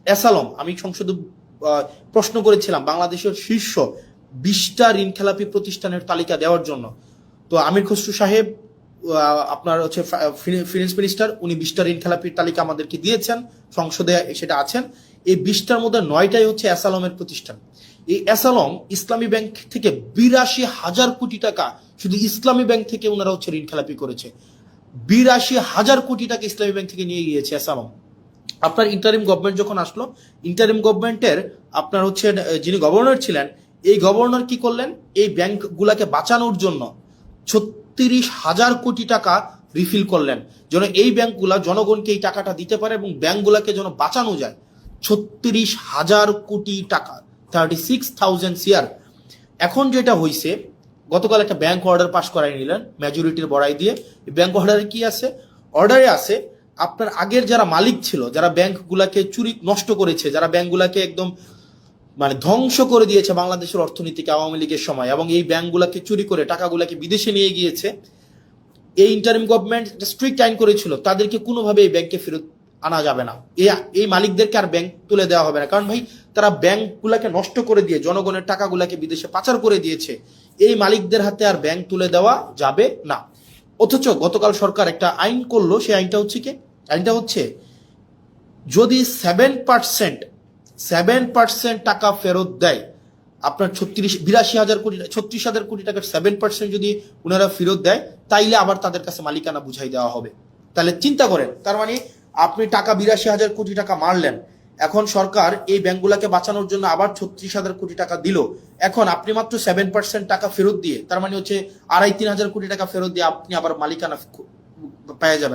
অ্যাসালম, আমি সংসদে প্রশ্ন করেছিলাম বাংলাদেশের শীর্ষ 20টা ঋণ খেলাপি প্রতিষ্ঠানের তালিকা দেওয়ার জন্য। তো আমির খসরু সাহেব আপনার হচ্ছে ফিনান্স মিনিস্টার, উনি 20টা ঋণ খেলাপির তালিকা আমাদেরকে দিয়েছেন, সংসদে সেটা আছেন। এই 20টার মধ্যে 9টাই হচ্ছে অ্যাসালমের প্রতিষ্ঠান। এই অ্যাসালম ইসলামী ব্যাংক থেকে 82,000 কোটি টাকা শুধু ইসলামী ব্যাংক থেকে ওনারা হচ্ছে ঋণ খেলাপি করেছে। 82,000 কোটি টাকা ইসলামী ব্যাংক থেকে নিয়ে গিয়েছে অ্যাসালম। আপনার ইন্টারিম গভর্নমেন্ট যখন আসলো, ইন্টারিম গভর্নমেন্টের আপনার হচ্ছে যিনি গভর্নর ছিলেন, এই গভর্নর কি করলেন, এই ব্যাংকগুলাকে বাঁচানোর জন্য 36,000 কোটি টাকা রিফিল করলেন, যেন এই ব্যাংকগুলা জনগণকে এই টাকাটা দিতে পারে এবং ব্যাংকগুলাকে যেন বাঁচানো যায়। 36,000 কোটি টাকা, 36,000 সিআর। এখন যেটা হয়েছে, গতকাল একটা ব্যাংক অর্ডার পাস করাই নিলেন মেজরিটির বড়াই দিয়ে। ব্যাংক অর্ডারে কি আছে? অর্ডারে আছে আপনার আগের যারা মালিক ছিল, যারা ব্যাংকগুলাকে চুরি নষ্ট করেছে, যারা ব্যাংকগুলাকে একদম মানে ধ্বংস করে দিয়েছে বাংলাদেশের অর্থনীতিকে আওয়ামী লীগের সময়, এবং এই ব্যাংকগুলাকে চুরি করে টাকাগুলাকে বিদেশে নিয়ে গিয়েছে, এই ইন্টারিম গভর্নমেন্ট স্ট্রিক্ট আইন করেছিল তাদেরকে কোনোভাবে এই ব্যাংকে ফেরত আনা যাবে না। এই মালিকদেরকে আর ব্যাংক তুলে দেওয়া হবে না, কারণ ভাই তারা ব্যাংকগুলাকে নষ্ট করে দিয়ে জনগণের টাকাগুলাকে বিদেশে পাচার করে দিয়েছে। এই মালিকদের হাতে আর ব্যাংক তুলে দেওয়া যাবে না। অথচ গতকাল সরকার একটা আইন করলো, সেই আইনটা হচ্ছে কি? আইনটা হচ্ছে যদি 7% টাকা ফেরত দেয়, আপনার 36,000 কোটি টাকার 7% যদি ওনারা ফেরত দেয়, তাইলে আবার তাদের কাছে মালিকানা বুঝাই দেওয়া হবে। তাহলে চিন্তা করেন, তার মানে আপনি টাকা 82,000 কোটি টাকা মারলেন, এখন সরকার এই ব্যাংকগুলোকে বাঁচানোর জন্য আবার 36,000 কোটি টাকা দিল। এখন আপনি মাত্র 7% টাকা ফেরত দিয়ে, তার মানে হচ্ছে 2,500-3,000 কোটি টাকা ফেরত দিয়ে আপনি আবার মালিকানা পেয়ে যাবেন।